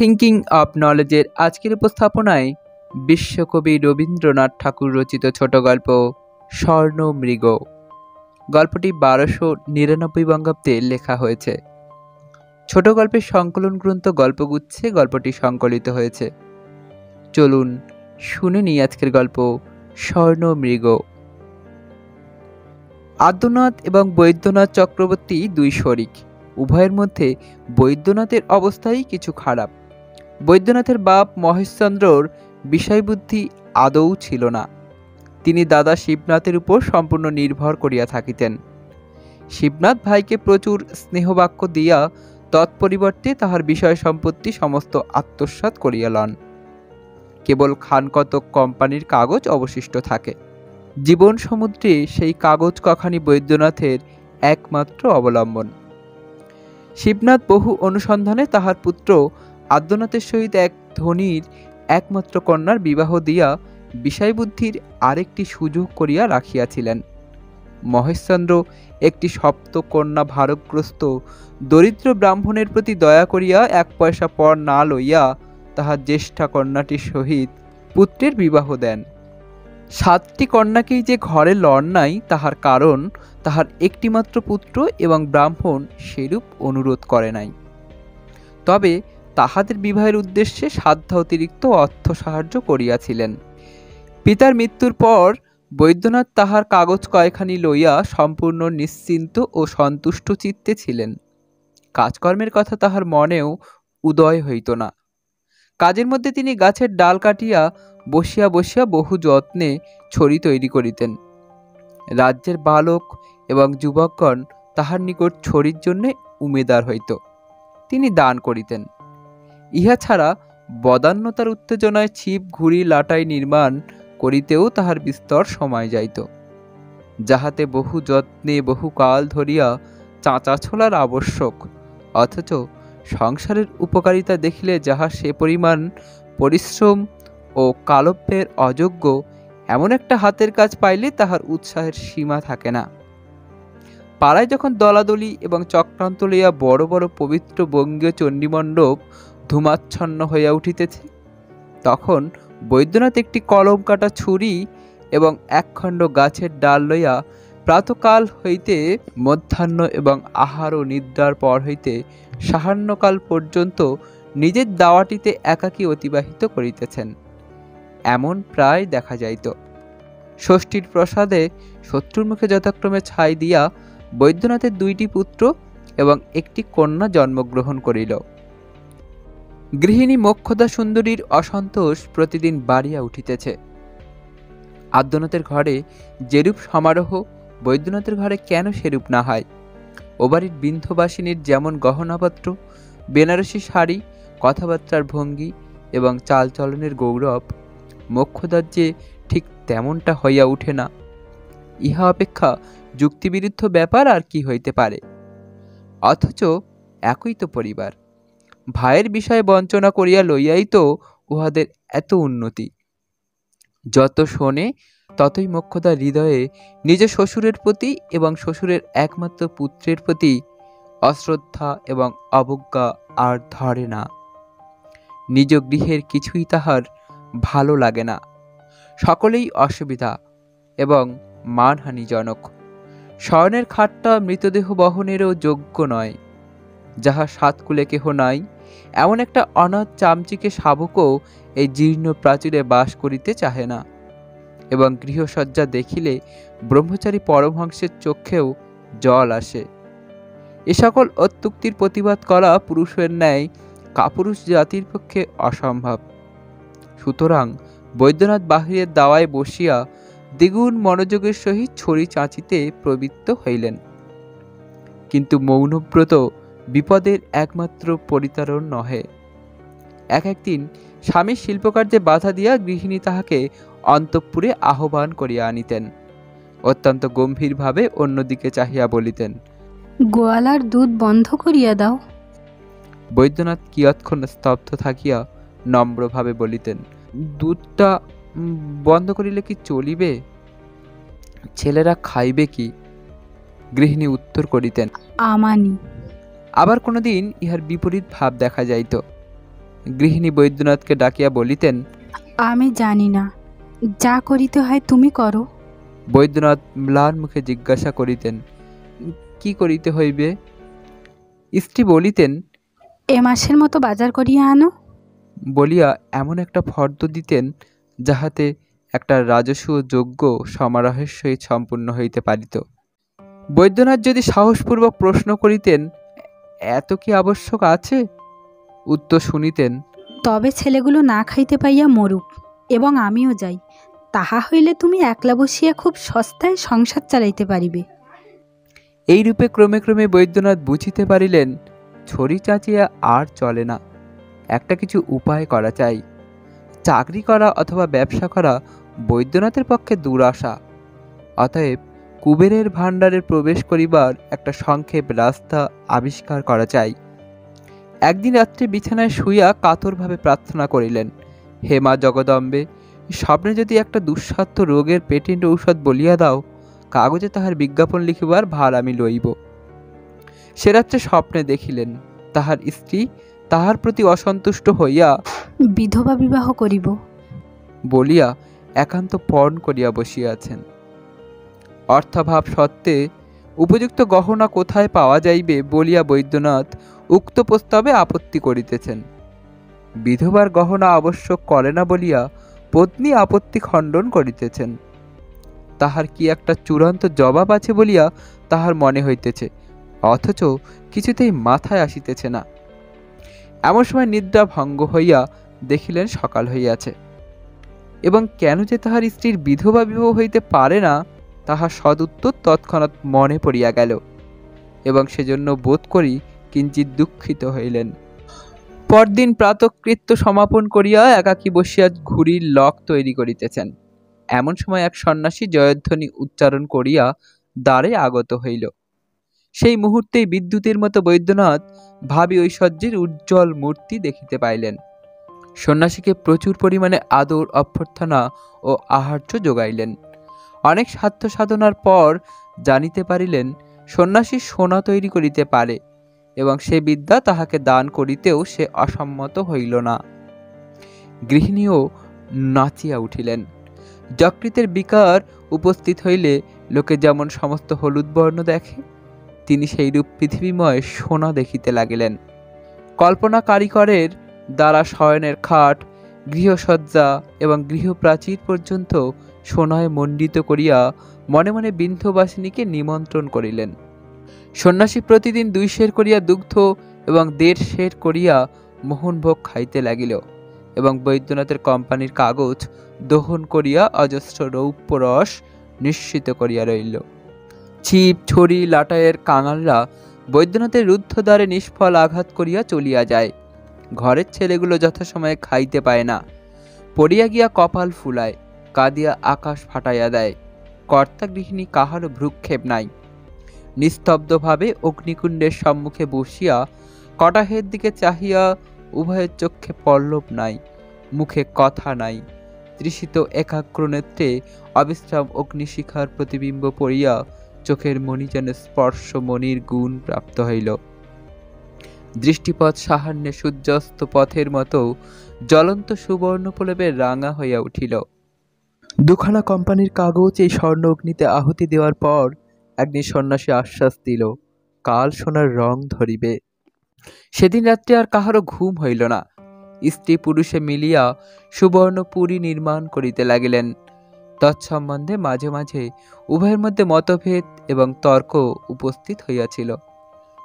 Thinking of নলেজের আজকের উপস্থাপনায় বিশ্বকবি রবীন্দ্রনাথ ঠাকুর রচিত ছোট গল্প স্বর্ণমৃগ। গল্পটি 1299 বঙ্গাব্দে লেখা হয়েছে। ছোট গল্পের সংকলন গ্রন্থ গল্পগুচ্ছে গল্পটি সংকলিত হয়েছে। চলুন শুনে নিই আজকের গল্প স্বর্ণমৃগ। আদ্যনাথ এবং বৈদ্যনাথ চক্রবর্তী দুই শরিক। উভয়ের মধ্যে বৈদ্যনাথের অবস্থাই কিছু খারাপ। বৈদ্যনাথের বাপ মহেশচন্দ্রর বিষয়বুদ্ধি আদৌ ছিল না। তিনি দাদা শিবনাথের উপর সম্পূর্ণ নির্ভর করিয়া থাকিতেন। শিবনাথ ভাইকে প্রচুর স্নেহবাক্য দিয়া তৎপরিবর্তে তাহার বিষয় সম্পত্তি সমস্ত আত্মসাৎ করিয়া লন। কেবল খানকতক কোম্পানির কাগজ অবশিষ্ট থাকে। জীবন সমুদ্রে সেই কাগজ কখানি বৈদ্যনাথের একমাত্র অবলম্বন। শিবনাথ বহু অনুসন্ধানে তাহার পুত্র আদ্যনাথের সহিত এক ধনীর একমাত্র কন্যার বিবাহ দিয়া বিষয়বুদ্ধির আরেকটি সুযোগ করিয়া রাখিয়াছিলেন। মহেশচন্দ্র একটি সপ্ত কন্যা ভারগ্রস্ত দরিদ্র ব্রাহ্মণের প্রতি দয়া করিয়া 1 পয়সা পর না লইয়া তাহার জ্যেষ্ঠা কন্যাটির সহিত পুত্রের বিবাহ দেন। 7টি কন্যাকেই যে ঘরে লন নাই তাহার কারণ তাহার একটিমাত্র পুত্র এবং ব্রাহ্মণ সেরূপ অনুরোধ করে নাই। তবে তাহাদের বিবাহের উদ্দেশ্যে সাধ্য অতিরিক্ত অর্থ সাহায্য করিয়াছিলেন। পিতার মৃত্যুর পর বৈদ্যনাথ তাহার কাগজ কয়খানি লইয়া সম্পূর্ণ নিশ্চিন্ত ও সন্তুষ্ট চিত্তে ছিলেন। কাজকর্মের কথা তাহার মনেও উদয় হইত না। কাজের মধ্যে তিনি গাছের ডাল কাটিয়া বসিয়া বসিয়া বহু যত্নে ছড়ি তৈরি করিতেন। রাজ্যের বালক এবং যুবকগণ তাহার নিকট ছড়ির জন্য উমেদার হইত। তিনি দান করিতেন। ইহা ছাড়া বদান্যতার উত্তেজনায় ছিপ ঘুড়ি লাটাই নির্মাণ করিতেও তাহার বিস্তর সময় যাইত, যাহাতে বহু যত্নে বহু কাল ধরিয়া চাঁচা ছোলার আবশ্যক, অথচ সংসারের উপকারিতা দেখিলে যাহা সে পরিমাণ পরিশ্রম ও কালব্যের অযোগ্য, এমন একটা হাতের কাজ পাইলে তাহার উৎসাহের সীমা থাকে না। পাড়ায় যখন দলাদলি এবং চক্রান্ত লইয়া বড় বড় পবিত্র বঙ্গীয় চণ্ডীমণ্ডপ ধূমাচ্ছন্ন হইয়া উঠিতেছে, তখন বৈদ্যনাথ একটি কলম কাটা ছুরি এবং একখণ্ড গাছের ডাল লইয়া প্রাতকাল হইতে মধ্যাহ্ন এবং আহার ও নিদ্রার পর হইতে সাহাহ্নকাল পর্যন্ত নিজের দাওয়াটিতে একাকী অতিবাহিত করিতেছেন। এমন প্রায় দেখা যাইত। ষষ্ঠীর প্রসাদে শত্রুর মুখে যথাক্রমে ছাই দিয়া বৈদ্যনাথের 2টি পুত্র এবং একটি কন্যা জন্মগ্রহণ করিল। গৃহিণী মোক্ষদা সুন্দরীর অসন্তোষ প্রতিদিন বাড়িয়া উঠিতেছে। আদ্যনাথের ঘরে যেরূপ সমারোহ, বৈদ্যনাথের ঘরে কেন সেরূপ না হয়? ও বাড়ির বিন্ধ্যবাসিনীর যেমন গহনাপত্র, বেনারসি শাড়ি, কথাবার্তার ভঙ্গি এবং চালচলনের গৌরব, মোক্ষদার যে ঠিক তেমনটা হইয়া উঠে না। ইহা অপেক্ষা যুক্তিবিরুদ্ধ ব্যাপার আর কি হইতে পারে? অথচ একই তো পরিবার। ভাইয়ের বিষয়ে বঞ্চনা করিয়া লইয়াই তো উহাদের এত উন্নতি। যত শোনে ততই মোক্ষদার হৃদয়ে নিজ শ্বশুরের প্রতি এবং শ্বশুরের একমাত্র পুত্রের প্রতি অশ্রদ্ধা এবং অবজ্ঞা আর ধরে না। নিজ গৃহের কিছুই তাহার ভালো লাগে না। সকলেই অসুবিধা এবং মানহানিজনক। শয়নের খাটটা মৃতদেহ বহনেরও যোগ্য নয়। যাহা 7 কুলে কেহ নাই, এমন একটা অনাথ চামচিকে শাবকও এই জীর্ণ প্রাচীরে বাস করিতে চাহে না। এবং গৃহসজ্জা দেখিলে ব্রহ্মচারী পরমহংসের চক্ষেও জল আসে। এ সকল অত্যুক্তির প্রতিবাদ করা পুরুষের ন্যায় কাপুরুষ জাতির পক্ষে অসম্ভব। সুতরাং বৈদ্যনাথ বাহিরের দাওয়ায় বসিয়া দ্বিগুণ মনোযোগের সহিত ছড়ি চাঁচিতে প্রবৃত্ত হইলেন। কিন্তু মৌনব্রত বিপদের একমাত্র পরিতারণ নহে। একদিন স্বামীর শিল্পকার্যে বাধা দিয়া গৃহিণী তাহাকে অন্তঃপুরে আহ্বান করিয়া আনিতেন। অত্যন্ত গম্ভীরভাবে অন্যদিকে চাহিয়া বলিতেন, গোয়ালার দুধ বন্ধ করিয়া দাও। বৈদ্যনাথ কিয়ৎক্ষণ স্তব্ধ থাকিয়া নম্রভাবে বলিতেন, দুধটা বন্ধ করিলে কি চলিবে? ছেলেরা খাইবে কি? গৃহিণী উত্তর করিতেন, আমানি। আবার কোনোদিন ইহার বিপরীত ভাব দেখা যাইত। গৃহিণী বৈদ্যনাথকে ডাকিয়া বলিতেন, আমি জানি না, যা করিতে হয় তুমি করো। বৈদ্যনাথ ম্লান মুখে জিজ্ঞাসা করিতেন, কি করিতে হইবে? স্ত্রী বলিতেন, এ মাসের মতো বাজার করিয়া আনো। বলিয়া এমন একটা ফর্দ দিতেন যাহাতে একটা রাজস্ব যজ্ঞ সমারোহের সহিত সম্পূর্ণ হইতে পারিত। বৈদ্যনাথ যদি সাহসপূর্বক প্রশ্ন করিতেন, এত কি আবশ্যক আছে? উত্তর শুনিতেন, তবে ছেলেগুলো না খাইতে পাইয়া মরুক, এবং আমিও যাই, তাহা হইলে তুমি একলা বসিয়া খুব সস্তায় সংসার চালাইতে পারিবে। এইরূপে ক্রমে ক্রমে বৈদ্যনাথ বুঝিতে পারিলেন, ছড়ি চাচিয়া আর চলে না, একটা কিছু উপায় করা চাই। চাকরি করা অথবা ব্যবসা করা বৈদ্যনাথের পক্ষে দুরাশা। অতএব কুবেরের ভাণ্ডারে প্রবেশ করিবার একটা সংক্ষেপ রাস্তা আবিষ্কার করা চাই। একদিন রাত্রে বিছানায় শুইয়া কাতরভাবে প্রার্থনা করিলেন, হে মা জগদম্বে, স্বপ্নে যদি একটা দুঃসাধ্য রোগের পেটেন্ট ঔষধ বলিয়া দাও, কাগজে তাহার বিজ্ঞাপন লিখিবার ভার আমি লইব। সে রাত্রে স্বপ্নে দেখিলেন তাহার স্ত্রী তাহার প্রতি অসন্তুষ্ট হইয়া বিধবা বিবাহ করিব বলিয়া একান্ত পণ করিয়া বসিয়াছেন। অর্থাভাব সত্ত্বে উপযুক্ত গহনা কোথায় পাওয়া যাইবে বলিয়া বৈদ্যনাথ উক্ত প্রস্তাবে আপত্তি করিতেছেন। বিধবার গহনা আবশ্যক করে না বলিয়া পত্নী আপত্তি খণ্ডন করিতেছেন। তাহার কি একটা চূড়ান্ত জবাব আছে বলিয়া তাহার মনে হইতেছে, অথচ কিছুতেই মাথায় আসিতেছে না। এমন সময় নিদ্রা ভঙ্গ হইয়া দেখিলেন সকাল হইয়াছে, এবং কেন যে তাহার স্ত্রীর বিধবা বিবাহ হইতে পারে না তাহার সদুত্তর তৎক্ষণাৎ মনে পড়িয়া গেল, এবং সেজন্য বোধ করি কিঞ্চিৎ দুঃখিত হইলেন। পরদিন প্রাতকৃত্য সমাপন করিয়া একাকী বসিয়া ঘুড়ির লক তৈরি করিতেছেন। এমন সময় এক সন্ন্যাসী জয়ধ্বনি উচ্চারণ করিয়া দ্বারে আগত হইল। সেই মুহূর্তেই বিদ্যুতের মতো বৈদ্যনাথ ভাবী ঐশ্বর্যের উজ্জ্বল মূর্তি দেখিতে পাইলেন। সন্ন্যাসীকে প্রচুর পরিমাণে আদর অভ্যর্থনা ও আহার্য যোগাইলেন। অনেক সাধ্য সাধনার পর জানিতে পারিলেন সন্ন্যাসী সোনা তৈরি করিতে পারে, এবং সে বিদ্যা তাহাকে দান করিতেও সে অসম্মত হইল না। গৃহিণীও নাচিয়া উঠিলেন। যকৃতের বিকার উপস্থিত হইলে লোকে যেমন সমস্ত হলুদ বর্ণ দেখে, তিনি সেইরূপ পৃথিবীময় সোনা দেখিতে লাগিলেন। কল্পনা কারিগরের দ্বারা শয়নের খাট, গৃহসজ্জা এবং গৃহপ্রাচীর পর্যন্ত সোনায় মণ্ডিত করিয়া মনে মনে বিন্ধ্যবাসিনীকে নিমন্ত্রণ করিলেন। সন্ন্যাসী প্রতিদিন 2 সের করিয়া দুগ্ধ এবং 1.5 সের করিয়া মোহনভোগ খাইতে লাগিল, এবং বৈদ্যনাথের কোম্পানির কাগজ দহন করিয়া অজস্র রৌপ্য রস নিশ্চিত করিয়া রইল। ছিপ ছড়ি লাটাইয়ের কাঙালরা বৈদ্যনাথের রুদ্ধদ্বারে নিষ্ফল আঘাত করিয়া চলিয়া যায়। ঘরের ছেলেগুলো যথাসময়ে খাইতে পায় না, পড়িয়া গিয়া কপাল ফুলায়, কাঁদিয়া আকাশ ফাটাইয়া দেয়। কর্তা গৃহিণী কাহারও ভ্রুক্ষেপ নাই। নিস্তব্ধভাবে অগ্নিকুণ্ডের সম্মুখে বসিয়া কটাহের দিকে চাহিয়া উভয়ের চক্ষে পল্লব নাই, মুখে কথা নাই। তৃষিত একাগ্র নেত্রে অবিশ্রাম অগ্নিশিখার প্রতিবিম্ব পড়িয়া চোখের মণি যেন স্পর্শ মণির গুণ প্রাপ্ত হইল। দৃষ্টিপথ সাহান্যে সূর্যাস্ত পথের মতো জ্বলন্ত সুবর্ণ প্রলেপে রাঙা হইয়া উঠিল। 2খানা কোম্পানির কাগজ এই স্বর্ণ অগ্নিতে আহুতি দেওয়ার পর একদিন সন্ন্যাসী আশ্বাস দিল, কাল সোনার রং ধরিবে। সেদিন রাত্রে আর কাহারও ঘুম হইল না। স্ত্রী পুরুষে মিলিয়া সুবর্ণপুরী নির্মাণ করিতে লাগিলেন। তৎসম্বন্ধে মাঝে মাঝে উভয়ের মধ্যে মতভেদ এবং তর্ক উপস্থিত হইয়াছিল,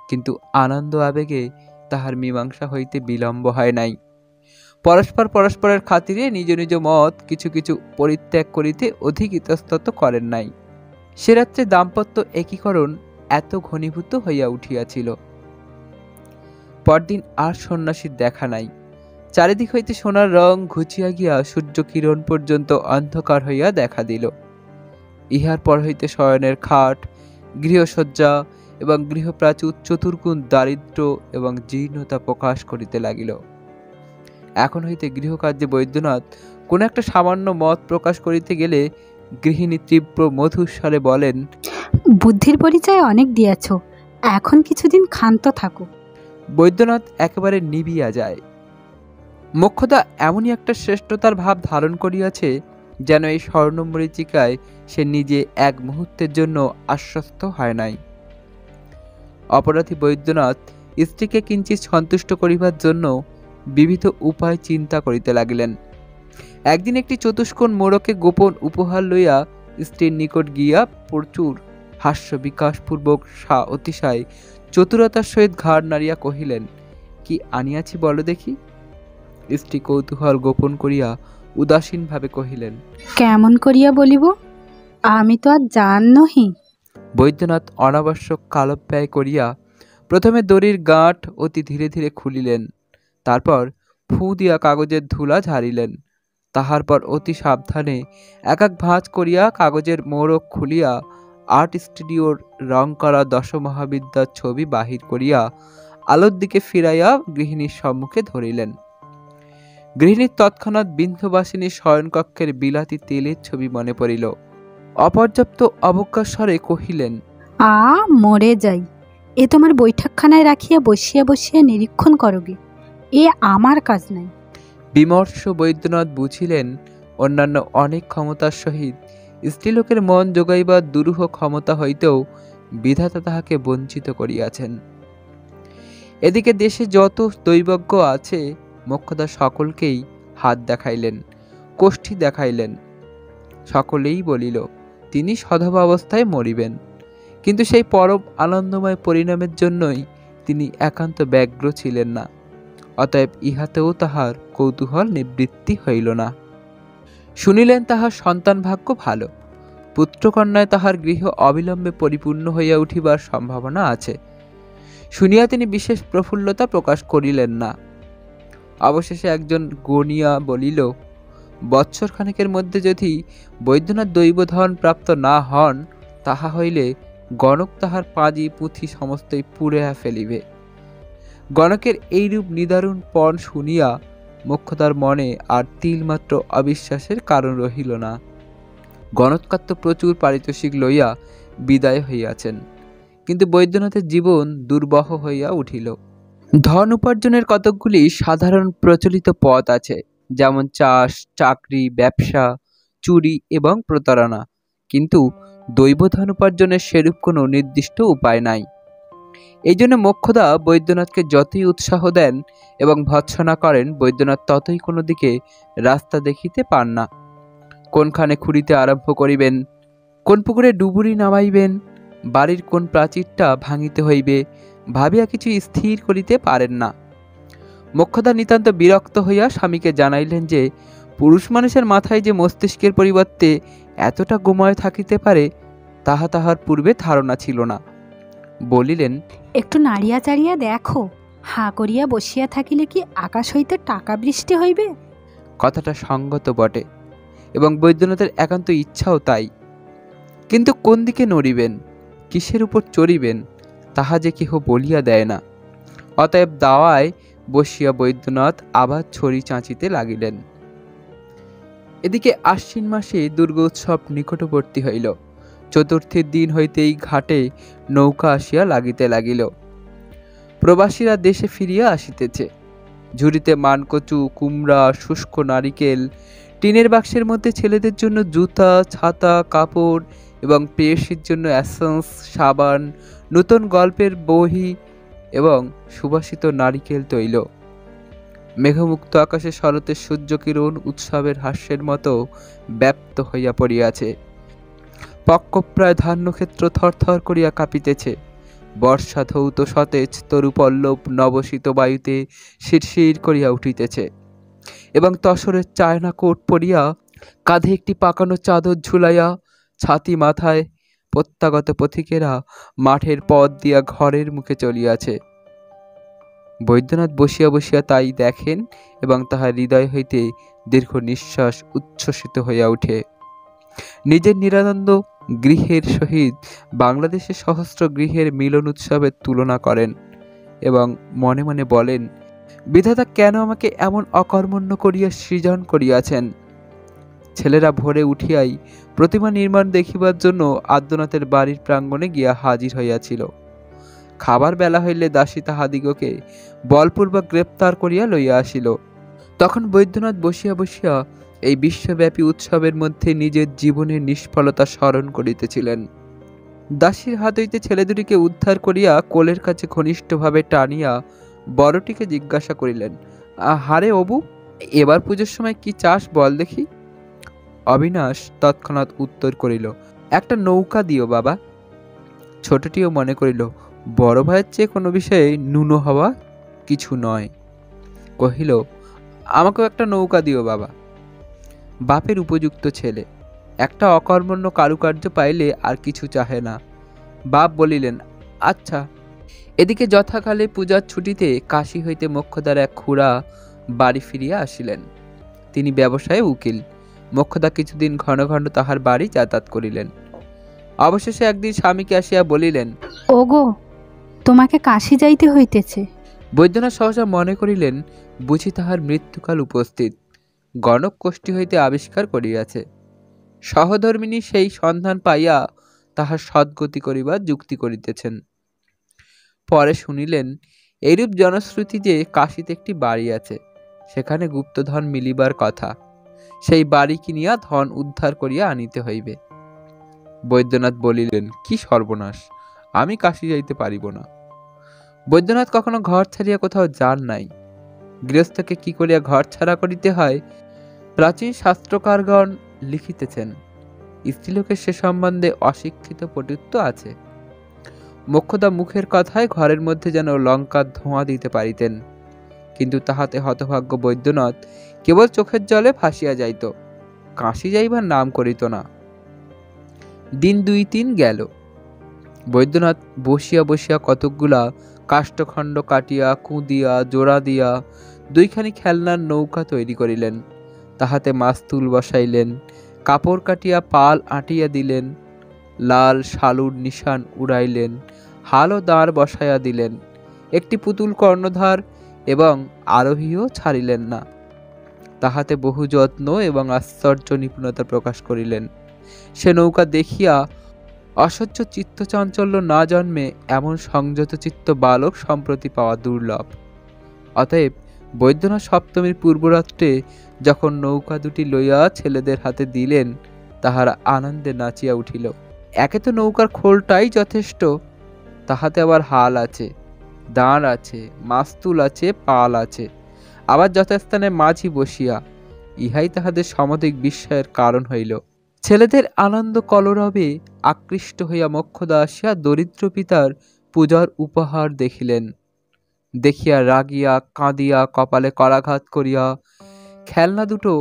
কিন্তু আনন্দ আবেগে তাহার মীমাংসা হইতে বিলম্ব হয় নাই। পরস্পর পরস্পরের খাতিরে নিজ নিজ মত কিছু কিছু পরিত্যাগ করিতে অধিক ইতস্তত করেন নাই। সে রাত্রে দাম্পত্য একীকরণ এত ঘনীভূত হইয়া উঠিয়াছিল। পরদিন আর সন্ন্যাসীর দেখা নাই। চারিদিক হইতে সোনার রং ঘুচিয়া গিয়া সূর্য কিরণ পর্যন্ত অন্ধকার হইয়া দেখা দিল। ইহার পর হইতে শয়নের খাট, গৃহসজ্জা এবং গৃহপ্রাচুর চতুর্গুণ দারিদ্র্য এবং জীর্ণতা প্রকাশ করিতে লাগিল। এখন হইতে গৃহকার্যে বৈদ্যনাথ কোন একটা সামান্য মত প্রকাশ করিতে গেলে গৃহিণী তীব্র মধুস্বরে বলেন, বুদ্ধির পরিচয় অনেক দিয়াছ, এখন কিছুদিন ক্ষান্ত থাকো। বৈদ্যনাথ একেবারে নিবিয়া যায়। মোক্ষদা এমনই একটা শ্রেষ্ঠতার ভাব ধারণ করিয়াছে, যেন এই স্বর্ণমরীচিকায় সে নিজে এক মুহূর্তের জন্য আশ্বস্ত হয় নাই। অপরাধী বৈদ্যনাথ স্ত্রীকে কিঞ্চিৎ সন্তুষ্ট করিবার জন্য বিবিধ উপায় চিন্তা করিতে লাগিলেন। একদিন একটি চতুষ্কোণ মোড়কে গোপন উপহার লইয়া স্ত্রীর নিকট গিয়া প্রচুর হাস্য বিকাশপূর্বক অতিশয় চতুরতার সহিত ঘাড় নাড়িয়া কহিলেন, কি আনিয়াছি বলো দেখি। স্ত্রী কৌতূহল গোপন করিয়া উদাসীনভাবে কহিলেন, কেমন করিয়া বলিব, আমি তো আর জান নহি। বৈদ্যনাথ অনাবশ্যক কালব্যয় করিয়া প্রথমে দড়ির গাঁট অতি ধীরে ধীরে খুলিলেন, তারপর ফুঁ দিয়া কাগজের ধুলা ঝাড়িলেন। তাহার পর অতি সাবধানে এক এক ভাঁজ করিয়া কাগজের মোড়ক খুলিয়া আর্ট স্টুডিওর রং করা দশমহাবিদ্যার ছবি বাহির করিয়া আলোর দিকে ফিরাইয়া গৃহিণীর সম্মুখে ধরিলেন। গৃহিণীর তৎক্ষণাৎ বিন্ধবাসিনী শয়নকক্ষের বিলাতি তেলের ছবি মনে পড়িল। অপর্যাপ্ত অবজ্ঞাস্বরে কহিলেন, মরে যাই, এ তোমার বৈঠকখানায় রাখিয়া বসিয়া বসিয়া নিরীক্ষণ করোগে, এ আমার কাজ নাই। বিমর্ষ বৈদ্যনাথ বুঝিলেন অন্যান্য অনেক ক্ষমতার সহিত স্ত্রীলোকের মন যোগাইবার দুরূহ ক্ষমতা হইতেও বিধাতা তাহাকে বঞ্চিত করিয়াছেন। এদিকে দেশে যত দৈবজ্ঞ আছে মোক্ষদা সকলকেই হাত দেখাইলেন, কোষ্ঠী দেখাইলেন। সকলেই বলিল তিনি সধবাবস্থায় মরিবেন, কিন্তু সেই পরম আনন্দময় পরিণামের জন্যই তিনি একান্ত ব্যগ্র ছিলেন না। অতএব ইহাতেও তাহার কৌতূহল নিবৃত্তি হইল না। শুনিলেন তাহার সন্তান ভাগ্য ভালো, পুত্রকন্যায় তাহার গৃহ অবিলম্বে পরিপূর্ণ হইয়া উঠিবার সম্ভাবনা আছে। শুনিয়া তিনি বিশেষ প্রফুল্লতা প্রকাশ করিলেন না। অবশেষে একজন গণিয়া বলিল, বৎসরখানেকের মধ্যে যদি বৈদ্যনাথ দৈবধন প্রাপ্ত না হন, তাহা হইলে গণক তাহার পাঁজি পুঁথি সমস্তই পুড়িয়া ফেলিবে। গণকের এইরূপ নিদারুণ পণ শুনিয়া মোক্ষদার মনে আর তিলমাত্র অবিশ্বাসের কারণ রহিল না। গণৎকাত্য প্রচুর পারিতোষিক লইয়া বিদায় হইয়াছেন, কিন্তু বৈদ্যনাথের জীবন দুর্বহ হইয়া উঠিল। ধন উপার্জনের কতকগুলি সাধারণ প্রচলিত পথ আছে, যেমন চাষ, চাকরি, ব্যবসা, চুরি এবং প্রতারণা, কিন্তু দৈবধন উপার্জনের সেরূপ কোনো নির্দিষ্ট উপায় নাই। এই জন্য মোক্ষদা বৈদ্যনাথকে যতই উৎসাহ দেন এবং ভৎসনা করেন, বৈদ্যনাথ ততই কোনো দিকে রাস্তা দেখিতে পান না। কোনখানে খুঁড়িতে আরম্ভ করিবেন, কোন পুকুরে ডুবুরি নামাইবেন, বাড়ির কোন প্রাচীরটা ভাঙিতে হইবে, ভাবিয়া কিছু স্থির করিতে পারেন না। মোক্ষদা নিতান্ত বিরক্ত হইয়া স্বামীকে জানাইলেন যে পুরুষ মানুষের মাথায় যে মস্তিষ্কের পরিবর্তে এতটা গোময় থাকিতে পারে, তাহা তাহার পূর্বে ধারণা ছিল না। বলিলেন, একটু নাড়িয়া চাড়িয়া দেখো, হাঁ করিয়া বসিয়া থাকিলে কি আকাশ হইতে টাকা বৃষ্টি হইবে? কথাটা সঙ্গত বটে এবং বৈদ্যনাথের একান্ত ইচ্ছাও তাই, কিন্তু কোন দিকে নড়িবেন, কিসের উপর চড়িবেন, তাহা যে কেহ বলিয়া দেয় না। অতএব দাওয়ায় বসিয়া বৈদ্যনাথ আবার ছড়ি চাঁচিতে লাগিলেন। এদিকে আশ্বিন মাসে দুর্গোৎসব নিকটবর্তী হইল। চতুর্থীর দিন হইতেই ঘাটে নৌকা আসিয়া লাগিতে লাগিল। প্রবাসীরা দেশে ফিরিয়া আসিতেছে। ঝুড়িতে মানকচু, কুমড়া, শুষ্ক নারিকেল, টিনের বাক্সের মধ্যে ছেলেদের জন্য জুতা, ছাতা, কাপড় এবং প্রেয়সীর জন্য এসেন্স, সাবান, নতুন গল্পের বই এবং সুবাসিত নারিকেল তৈল। মেঘমুক্ত আকাশে শরতের সূর্যকিরণ উৎসবের হাস্যের মতো ব্যাপ্ত হইয়া পড়িয়াছে। পক্কপ্রায় ধান্যক্ষেত্র থরথর করিয়া কাঁপিতেছে। বর্ষা ধৌত সতেজ তরুপল্লব নবশীত বায়ুতে শিরশির করিয়া উঠিতেছে এবং তসরের চায়না কোট পরিয়া কাঁধে একটি পাকানো চাদর ঝুলাইয়া ছাতি মাথায় প্রত্যাগত পথিকেরা মাঠের পথ দিয়া ঘরের মুখে চলিয়াছে। বৈদ্যনাথ বসিয়া বসিয়া তাই দেখেন এবং তাহার হৃদয় হইতে দীর্ঘ নিঃশ্বাস উচ্ছ্বসিত হইয়া উঠে। নিজের নিরানন্দ গৃহের সহিত বাংলাদেশের সহস্র গৃহের মিলন উৎসবের তুলনা করেন এবং মনে মনে বলেন, বিধাতা কেন আমাকে এমন অকর্মণ্য করিয়া সৃজন করিয়াছেন। ছেলেরা ভোরে উঠিয়াই প্রতিমা নির্মাণ দেখিবার জন্য আদ্যনাথের বাড়ির প্রাঙ্গণে গিয়া হাজির হইয়াছিল। খাবার বেলা হইলে দাসী তাহাদিগকে বলপূর্বক গ্রেপ্তার করিয়া লইয়া আসিল। তখন বৈদ্যনাথ বসিয়া বসিয়া এই বিশ্বব্যাপী উৎসবের মধ্যে নিজের জীবনের নিষ্ফলতা স্মরণ করিতেছিলেন। দাসীর হাত হইতে ছেলে দুটিকে উদ্ধার করিয়া কোলের কাছে ঘনিষ্ঠভাবে টানিয়া বড়টিকে জিজ্ঞাসা করিলেন, হারে অবু, এবার পুজোর সময় কি চাস বল দেখি। অবিনাশ তৎক্ষণাৎ উত্তর করিল, একটা নৌকা দিও বাবা। ছোটটিও মনে করিল বড় ভাইয়ের চেয়ে কোনো বিষয়ে ন্যূন হওয়া কিছু নয়, কহিল, আমাকেও একটা নৌকা দিও বাবা। বাপের উপযুক্ত ছেলে, একটা অকর্মণ্য কারুকার্য পাইলে আর কিছু চাহে না। বাপ বলিলেন, আচ্ছা। এদিকে যথাকালে পূজার ছুটিতে কাশী হইতে মোক্ষদার এক খুড়া বাড়ি ফিরিয়া আসিলেন। তিনি ব্যবসায়ে উকিল। মোক্ষদা কিছুদিন ঘন ঘন তাহার বাড়ি যাতায়াত করিলেন। অবশেষে একদিন স্বামীকে আসিয়া বলিলেন, ওগো, তোমাকে কাশী যাইতে হইতেছে। বৈদ্যনাথ সহসা মনে করিলেন বুঝি তাহার মৃত্যুকাল উপস্থিত, গণক কোষ্ঠী হইতে আবিষ্কার করিয়াছে। সহধর্মিণী সেই সন্ধান পাইয়া তাহার সদ্গতি করিবার যুক্তি করিতেছেন। পরে শুনিলেন এইরূপ জনশ্রুতি যে কাশীতে একটি বাড়ি আছে, সেখানে গুপ্তধন মিলিবার কথা। সেই বাড়ি কিনিয়া ধন উদ্ধার করিয়া আনিতে হইবে। বৈদ্যনাথ বলিলেন, কি সর্বনাশ, আমি কাশী যাইতে পারিব না। বৈদ্যনাথ কখনো ঘর ছাড়িয়া কোথাও যান নাই। গৃহস্থকে কি করিয়া ঘর ছাড়া করিতে হয় প্রাচীন শাস্ত্রকারগণ লিখিতেছেন। স্ত্রীলোকের সে সম্বন্ধে অশিক্ষিত পটুত্ব আছে। মোক্ষদা মুখের কথায় ঘরের মধ্যে যেন লঙ্কার ধোঁয়া দিতে পারিতেন, কিন্তু তাহাতে হতভাগ্য বৈদ্যনাথ কেবল চোখের জলে ভাসিয়া যাইত, কাশী যাইবার নাম করিত না। দিন 2-3 গেল। বৈদ্যনাথ বসিয়া বসিয়া কতকগুলা কাষ্ঠখণ্ড কাটিয়া কুঁদিয়া জোড়া দিয়া 2খানি খেলনার নৌকা তৈরি করিলেন। তাহাতে মাস্তুল বসাইলেন, কাপড় কাটিয়া পাল আঁটিয়া দিলেন, লাল শালুর নিশান উড়াইলেন, হাল ও দাঁড় বসাইয়া দিলেন। একটি পুতুল কর্ণধার এবং আরোহীও ছাড়িলেন না। তাহাতে বহু যত্ন এবং আশ্চর্য নিপুণতা প্রকাশ করিলেন। সে নৌকা দেখিয়া অসহ্য চিত্তচাঞ্চল্য না জন্মে এমন সংযত চিত্ত বালক সম্প্রতি পাওয়া দুর্লভ। অতএব বৈদ্যনাথ সপ্তমীর পূর্বরাত্রে যখন নৌকা দুটি লইয়া ছেলেদের হাতে দিলেন, তাহারা আনন্দে নাচিয়া উঠিল। একে তো নৌকার খোলটাই যথেষ্ট, তাহাতে আবার হাল আছে, দাঁড় আছে, মাস্তুল আছে, পাল আছে, আবার যথাস্থানে মাঝি বসিয়া। ইহাই তাহাদের সমধিক বিস্ময়ের কারণ হইল। ছেলেদের আনন্দ কলরবে আকৃষ্ট হইয়া মোক্ষদা আসিয়া দরিদ্র পিতার পূজার উপহার দেখিলেন। দেখিয়া রাগিয়া কাঁদিয়া কপালে করাঘাত করিয়া খেলনা দুটো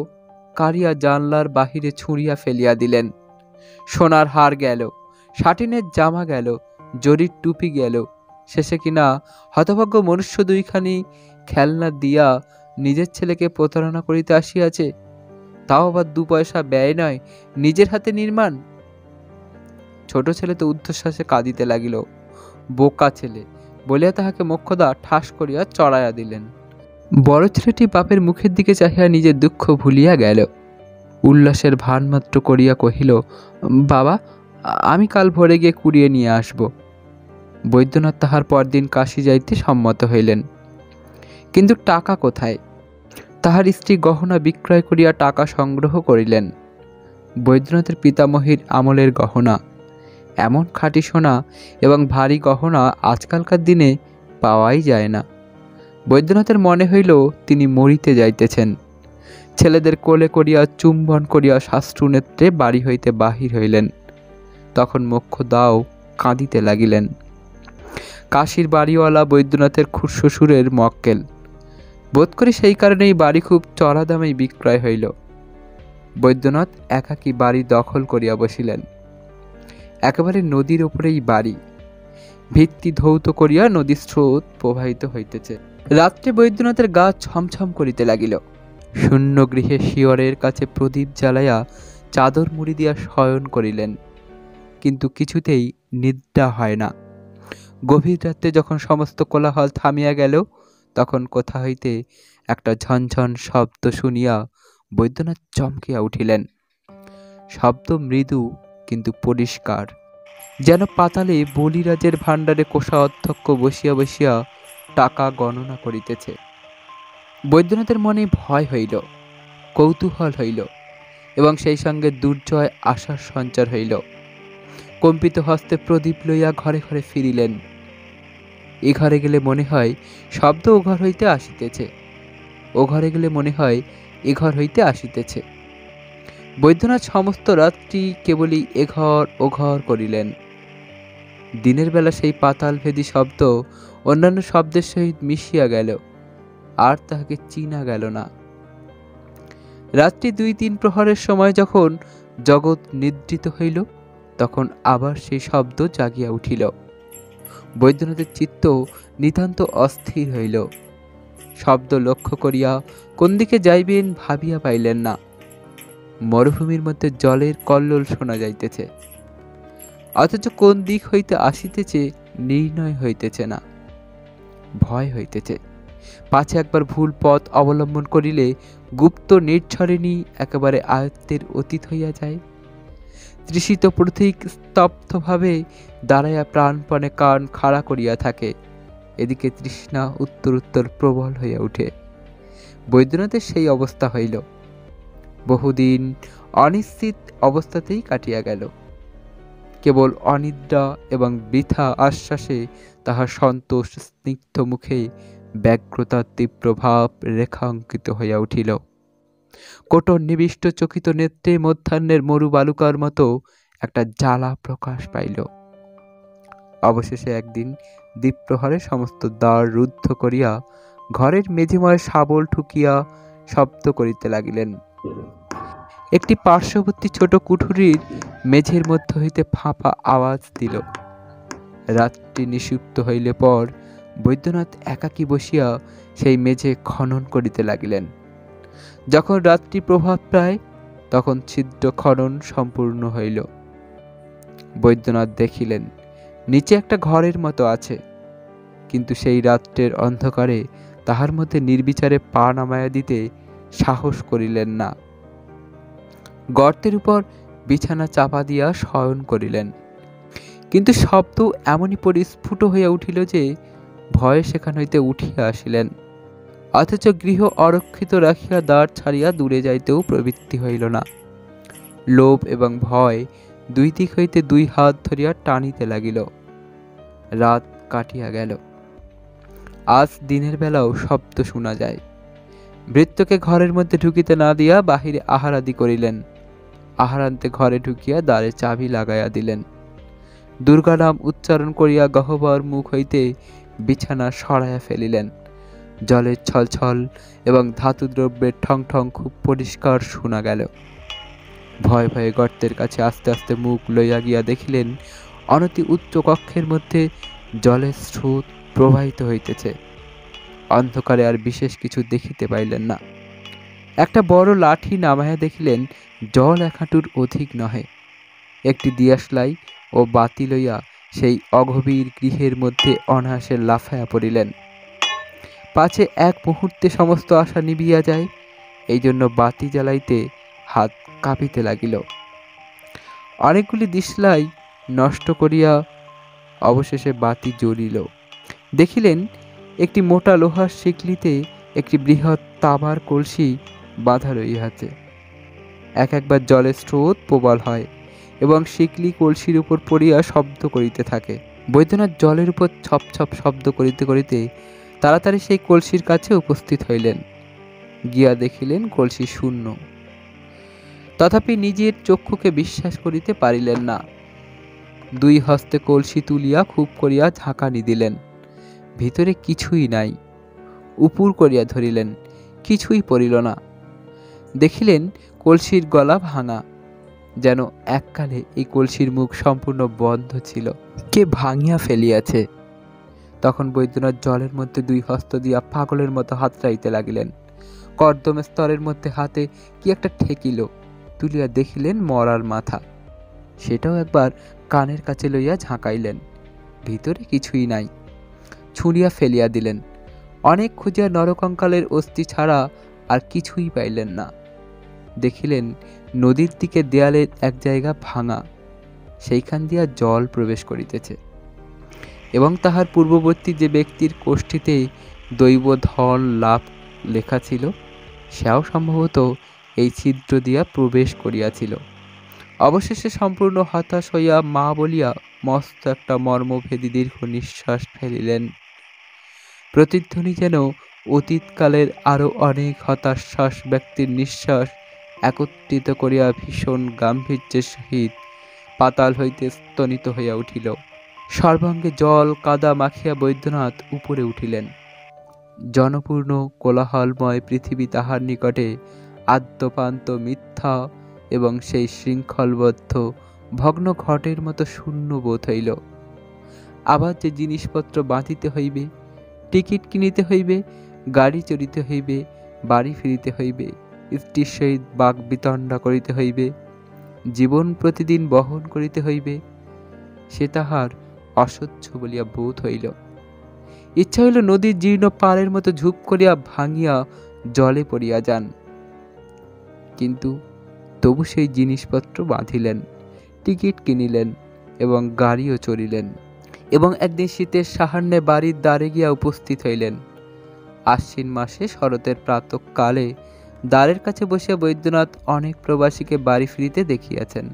কাড়িয়া জানলার বাহিরে ছুঁড়িয়া ফেলিয়া দিলেন। সোনার হার গেল, সাটিনের জামা গেল, জরির টুপি গেল, শেষে কিনা হতভাগ্য মনুষ্য 2খানি খেলনা দিয়া নিজের ছেলেকে প্রতারণা করিতে আসিয়াছে, তাও আবার 2 পয়সা ব্যয় নয়, নিজের হাতে নির্মাণ। ছোট ছেলে তো ঊর্ধ্বশ্বাসে কাঁদিতে লাগিল। বোকা ছেলে বলিয়া তাহাকে মোক্ষদা ঠাস করিয়া চড়াইয়া দিলেন। বড় ছেলেটি বাপের মুখের দিকে চাহিয়া নিজের দুঃখ ভুলিয়া গেল। উল্লাসের ভান মাত্র করিয়া কহিল, বাবা, আমি কাল ভোরে গিয়ে কুড়িয়ে নিয়ে আসব। বৈদ্যনাথ তাহার পরদিন কাশী যাইতে সম্মত হইলেন। কিন্তু টাকা কোথায়? তাহার স্ত্রী গহনা বিক্রয় করিয়া টাকা সংগ্রহ করিলেন। বৈদ্যনাথের পিতামহীর আমলের গহনা, এমন খাঁটি সোনা এবং ভারী গহনা আজকালকার দিনে পাওয়াই যায় না। বৈদ্যনাথের মনে হইল তিনি মরিতে যাইতেছেন। ছেলেদের কোলে করিয়া চুম্বন করিয়া শাস্ত্রনেত্রে বাড়ি হইতে বাহির হইলেন। তখন মোক্ষদাও কাঁদিতে লাগিলেন। কাশীর বাড়িওয়ালা বৈদ্যনাথের খুড়শ্বশুরের মক্কেল, বোধ করি সেই কারণেই বাড়ি খুব চড়া দামেই বিক্রয় হইল। বৈদ্যনাথ একাকী বাড়ি দখল করিয়া বসিলেন। একেবারে নদীর উপরেই বাড়ি, ভিত্তি ধৌত করিয়া নদীর স্রোত প্রবাহিত হইতেছে। রাত্রে বৈদ্যনাথের গা ছমছম করিতে লাগিল। শূন্য গৃহে শিয়রের কাছে প্রদীপ জ্বালাইয়া চাদর মুড়ি দিয়া শয়ন করিলেন, কিন্তু কিছুতেই নিদ্রা হয় না। গভীর রাত্রে যখন সমস্ত কোলাহল থামিয়া গেল, তখন কোথা হইতে একটা ঝনঝন শব্দ শুনিয়া বৈদ্যনাথ চমকিয়া উঠিলেন। শব্দ মৃদু কিন্তু পরিষ্কার, যেন পাতালে বলিরাজের ভাণ্ডারে কোষা অধ্যক্ষ বসিয়া বসিয়া টাকা গণনা করিতেছে। বৈদ্যনাথের মনে ভয় হইল, কৌতূহল হইল এবং সেই সঙ্গে দুর্জয় আশার সঞ্চার হইল। কম্পিত হস্তে প্রদীপ লইয়া ঘরে ঘরে ফিরিলেন। এ ঘরে গেলে মনে হয় শব্দ ও ঘর হইতে আসিতেছে, ও ঘরে গেলে মনে হয় এ ঘর হইতে আসিতেছে। বৈদ্যনাথ সমস্ত রাত্রি কেবলই এ ঘর ও ঘর করিলেন। দিনের বেলা সেই পাতালভেদী শব্দ অন্যান্য শব্দের সহিত মিশিয়া গেল, আর তাহাকে চিনা গেল না। রাত্রি ২-৩ প্রহরের সময় যখন জগৎ নিদ্রিত হইল, তখন আবার সেই শব্দ জাগিয়া উঠিল। বৈদ্যনাথের চিত্ত নিতান্ত অস্থির হইল। শব্দ লক্ষ্য করিয়া কোন দিকে যাইবেন ভাবিয়া পাইলেন না। মরুভূমির মধ্যে জলের কল্লোল শোনা যাইতেছে, অথচ কোন দিক হইতে আসিতেছে নির্ণয় হইতেছে না। ভয় হইতেছে, পাছে একবার ভুল পথ অবলম্বন করিলে গুপ্ত নির্ঝরিণী একেবারে আয়ত্তের অতীত হইয়া যায়। তৃষিত প্রতীক স্তব্ধভাবে দাঁড়াইয়া প্রাণপণে কান খাড়া করিয়া থাকে। এদিকে তৃষ্ণা উত্তর প্রবল হইয়া উঠে। বৈদ্যনাথের সেই অবস্থা হইল। বহুদিন অনিশ্চিত অবস্থাতেই কাটিয়া গেল। কেবল অনিদ্রা এবং বৃথা আশ্বাসে তাহার সন্তোষ স্নিগ্ধ মুখে ব্যগ্রতার তীব্র ভাব রেখাঙ্কিত হইয়া উঠিল। কোটর নিবিষ্ট চকিত নেত্রে মধ্যাহ্নের মরু বালুকার মতো একটা জ্বালা প্রকাশ পাইল। অবশেষে একদিন দ্বীপ্রহরে সমস্ত দ্বার রুদ্ধ করিয়া ঘরের মেঝেময় শাবল ঠুকিয়া শব্দ করিতে লাগিলেন। একটি পার্শ্ববর্তী ছোট কুঠুরির মেঝের মধ্য হইতে ফাঁপা আওয়াজ দিল। রাত্রি নিষিপ্ত হইলে পর বৈদ্যনাথ একাকী বসিয়া সেই মেঝে খনন করিতে লাগিলেন। যখন রাত্রি প্রভাব প্রায়, তখন ছিদ্র খনন সম্পূর্ণ হইল। বৈদ্যনাথ দেখিলেন নিচে একটা ঘরের মতো আছে, কিন্তু সেই রাত্রের অন্ধকারে তাহার মধ্যে নির্বিচারে পা নামাইয়া দিতে সাহস করিলেন না। গর্তের উপর বিছানা চাপা দিয়া শয়ন করিলেন, কিন্তু শব্দ এমনই পরিস্ফুট হইয়া উঠিল যে ভয়ে সেখান হইতে উঠিয়া আসিলেন। অথচ গৃহ অরক্ষিত রাখিয়া দ্বার ছাড়িয়া দূরে যাইতেও প্রবৃত্তি হইল না। লোভ এবং ভয় দুই দিক হইতে 2 হাত ধরিয়া টানিতে লাগিল। রাত কাটিয়া গেল। আজ দিনের বেলাও শব্দ শোনা যায়। ভৃত্যকে ঘরের মধ্যে ঢুকিতে না দিয়া বাহিরে আহারাদি করিলেন। আহারান্তে ঘরে ঢুকিয়া দ্বারে চাবি লাগাইয়া দিলেন। দুর্গা নাম উচ্চারণ করিয়া গহ্বর মুখ হইতে বিছানা সরাইয়া ফেলিলেন। জলের ছলছল এবং ধাতুদ্রব্যের ঠং ঠং খুব পরিষ্কার শোনা গেল। ভয়ে ভয়ে গর্তের কাছে আস্তে আস্তে মুখ লইয়া গিয়া দেখিলেন অনতি উচ্চ কক্ষের মধ্যে জলের স্রোত প্রবাহিত হইতেছে। অন্ধকারে আর বিশেষ কিছু দেখিতে পাইলেন না। একটা বড় লাঠি নামাইয়া দেখিলেন জল 1 হাঁটুর অধিক নহে। একটি দিয়াশলাই ও বাতি লইয়া সেই অগভীর গৃহের মধ্যে অনায়াসে লাফাইয়া পড়িলেন। পাছে এক মুহূর্তে সমস্ত আশা নিবিয়া যায়, এই জন্য বাতি জ্বালাইতে হাত কাঁপিতে লাগিল। অনেকগুলি দিশলাই নষ্ট করিয়া অবশেষে বাতি জ্বলিল। দেখিলেন একটি মোটা লোহার শিকলিতে একটি বৃহৎ তামার কলসি বাঁধা রহিয়াছে। একবার জলের স্রোত প্রবল হয় এবং শিকলি কলসির উপর পড়িয়া শব্দ করিতে থাকে। বৈদ্যনাথ জলের উপর ছপ ছপ শব্দ করিতে করিতে তাড়াতাড়ি সেই কলসির কাছে উপস্থিত হইলেন। গিয়া দেখিলেন কলসি শূন্য। তথাপি নিজের চক্ষুকে বিশ্বাস করিতে পারিলেন না। 2 হস্তে কলসি তুলিয়া খুব করিয়া ঝাঁকানি দিলেন। ভিতরে কিছুই নাই। উপুর করিয়া ধরিলেন, কিছুই পড়িল না। দেখিলেন কলসির গলা ভাঙা, যেন এককালে এই কলসির মুখ সম্পূর্ণ বন্ধ ছিল, কে ভাঙিয়া ফেলিয়াছে। তখন বৈদ্যনাথ জলের মধ্যে 2 হস্ত দিয়া পাগলের মতো হাতড়াইতে লাগিলেন। কর্দম স্তরের মধ্যে হাতে কি একটা ঠেকিল, তুলিয়া দেখিলেন মরার মাথা। সেটাও একবার কানের কাছে লইয়া ঝাঁকাইলেন, ভিতরে কিছুই নাই। ছুঁড়িয়া ফেলিয়া দিলেন। অনেক খুঁজিয়া নরকঙ্কালের অস্থি ছাড়া আর কিছুই পাইলেন না। দেখিলেন নদীর দিকে দেয়ালের এক জায়গা ভাঙা, সেইখান দিয়া জল প্রবেশ করিতেছে এবং তাহার পূর্ববর্তী যে ব্যক্তির কোষ্ঠীতে দৈব ধন লাভ লেখা ছিল, সেও সম্ভবত এই ছিদ্র দিয়া প্রবেশ করিয়াছিল। অবশেষে সম্পূর্ণ হতাশ হইয়া মা বলিয়া মস্ত একটা মর্মভেদী দীর্ঘ নিঃশ্বাস ফেলিলেন। প্রতিধ্বনি যেন অতীতকালের আরো অনেক হতাশ্বাস ব্যক্তির নিঃশ্বাস একত্রিত করিয়া ভীষণ গাম্ভীর্যের সহিত পাতাল হইতে স্তনিত হইয়া উঠিল। সর্বাঙ্গে জল কাদা মাখিয়া বৈদ্যনাথ উপরে উঠিলেন। জনপূর্ণ কোলাহলময় পৃথিবী তাহার নিকটে আদ্যপান্ত মিথ্যা এবং সেই শৃঙ্খলবদ্ধ ভগ্ন ঘটের মতো শূন্য বোধ হইল। আবার যে জিনিসপত্র বাঁধিতে হইবে, টিকিট কিনিতে হইবে, গাড়ি চড়িতে হইবে, বাড়ি ফিরিতে হইবে, স্ত্রীর সহিত বাক বিতণ্ডা করিতে হইবে, জীবন প্রতিদিন বহন করিতে হইবে, সে তাহার অসহ্য বলিয়া বোধ হইল। ইচ্ছা হইল নদীর জীর্ণ পাড়ের মতো ঝুপ করিয়া ভাঙিয়া জলে পড়িয়া যান। কিন্তু তবু সেই জিনিসপত্র বাঁধিলেন, টিকিট কিনিলেন এবং গাড়িও চড়িলেন, এবং একদিন শীতের সাহান্যে বাড়ির দ্বারে গিয়া উপস্থিত হইলেন। আশ্বিন মাসে শরতের প্রাতঃকালে দ্বারের কাছে বসিয়া বৈদ্যনাথ অনেক প্রবাসীকে বাড়ি ফিরিতে দেখিয়াছেন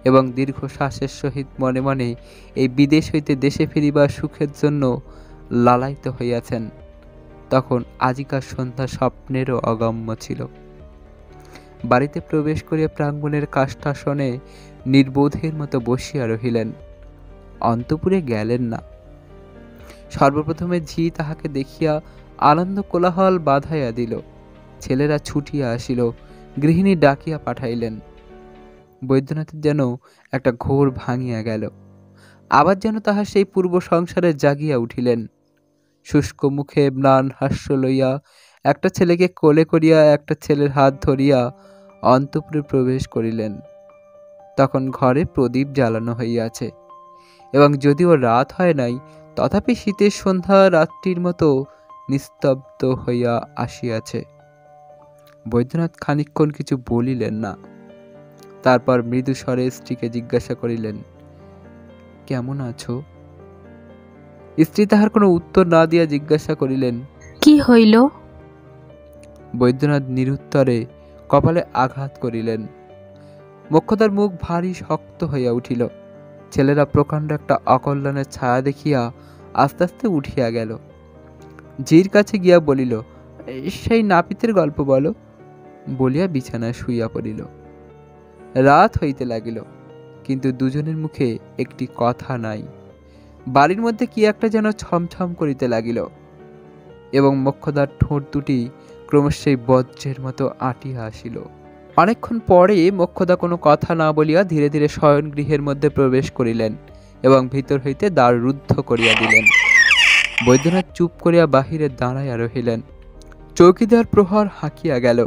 এবং দীর্ঘশ্বাসের সহিত মনে মনে এই বিদেশ হইতে দেশে ফিরিবার সুখের জন্য লালায়িত হইয়াছেন। তখন আজিকার সন্ধ্যা স্বপ্নেরও অগম্য ছিল। বাড়িতে প্রবেশ করিয়া প্রাঙ্গণের কাষ্ঠাসনে নির্বোধের মতো বসিয়া রহিলেন, অন্তঃপুরে গেলেন না। সর্বপ্রথমে ঝি তাহাকে দেখিয়া আনন্দ কোলাহল বাধাইয়া দিল। ছেলেরা ছুটিয়া আসিল, গৃহিণী ডাকিয়া পাঠাইলেন। বৈদ্যনাথের যেন একটা ঘোর ভাঙিয়া গেল। আবার যেন তাহার সেই পূর্ব সংসারে জাগিয়া উঠিলেন। শুষ্ক মুখে ম্লান হাস্য লইয়া একটা ছেলেকে কোলে করিয়া একটা ছেলের হাত ধরিয়া অন্তঃপুরে প্রবেশ করিলেন। তখন ঘরে প্রদীপ জ্বালানো হইয়াছে এবং যদিও রাত হয় নাই, তথাপি শীতের সন্ধ্যা রাত্রির মতো নিস্তব্ধ হইয়া আসিয়াছে। বৈদ্যনাথ খানিকক্ষণ কিছু বলিলেন না। তারপর মৃদু স্বরে স্ত্রীকে জিজ্ঞাসা করিলেন, কেমন আছো? স্ত্রী তাহার কোনো উত্তর না দিয়া জিজ্ঞাসা করিলেন, কি হইল? বৈদ্যনাথ নিরুত্তরে কপালে আঘাত করিলেন। মোক্ষদার মুখ ভারী শক্ত হইয়া উঠিল। ছেলেরা প্রকাণ্ড একটা অকল্যাণের ছায়া দেখিয়া আস্তে আস্তে উঠিয়া গেল। ঝির কাছে গিয়া বলিল, সেই নাপিতের গল্প বলো, বলিয়া বিছানায় শুইয়া পড়িল। রাত হইতে লাগিল, কিন্তু দুজনের মুখে একটি কথা নাই। বাড়ির মধ্যে কি একটা যেন ছমছম করিতে লাগিল এবং মোক্ষদার ঠোঁট দুটি ক্রমশ সেই বজ্রের মতো আটিয়া আসিল। অনেকক্ষণ পরে মোক্ষদা কোনো কথা না বলিয়া ধীরে ধীরে শয়ন গৃহের মধ্যে প্রবেশ করিলেন এবং ভিতর হইতে দ্বার রুদ্ধ করিয়া দিলেন। বৈদ্যনাথ চুপ করিয়া বাহিরে দাঁড়াইয়া রহিলেন। চৌকিদার প্রহর হাঁকিয়া গেল।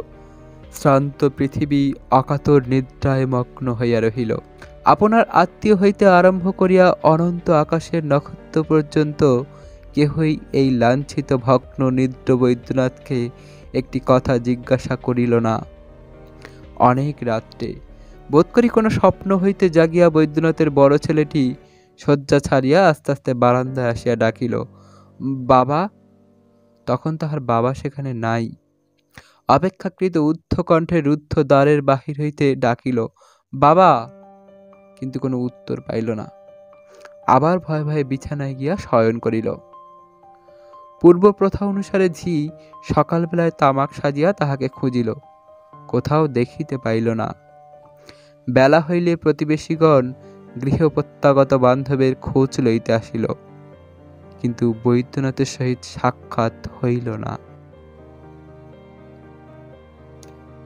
শ্রান্ত পৃথিবী অকাতর নিদ্রায় মগ্ন হইয়া রহিল। আপনার আত্মীয় হইতে আরম্ভ করিয়া অনন্ত আকাশের নক্ষত্র পর্যন্ত কেহই এই লাঞ্ছিত ভগ্ন নিদ্র বৈদ্যনাথকে একটি কথা জিজ্ঞাসা করিল না। অনেক রাত্রে বোধ করি কোনো স্বপ্ন হইতে জাগিয়া বৈদ্যনাথের বড় ছেলেটি শয্যা ছাড়িয়া আস্তে আস্তে বারান্দায় আসিয়া ডাকিল, বাবা। তখন তাহার বাবা সেখানে নাই। অপেক্ষাকৃত ঊর্ধ্ব কণ্ঠে রুদ্ধ দ্বারের বাহির হইতে ডাকিল, বাবা, কিন্তু কোনো উত্তর পাইল না। আবার ভয়ে ভয়ে বিছানায় গিয়া শয়ন করিল। পূর্ব প্রথা অনুসারে ঝি সকালবেলায় তামাক সাজিয়া তাহাকে খুঁজিল, কোথাও দেখিতে পাইল না। বেলা হইলে প্রতিবেশীগণ গৃহে প্রত্যাগত বান্ধবের খোঁজ লইতে আসিল, কিন্তু বৈদ্যনাথের সহিত সাক্ষাৎ হইল না।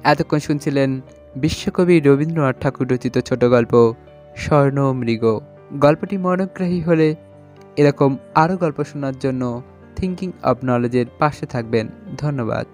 এতক্ষণ শুনছিলেন বিশ্বকবি রবীন্দ্রনাথ ঠাকুর রচিত ছোট গল্প স্বর্ণমৃগ। গল্পটি মনোগ্রাহী হলে এরকম আরও গল্প শোনার জন্য থিঙ্কিং অব নলেজের পাশে থাকবেন। ধন্যবাদ।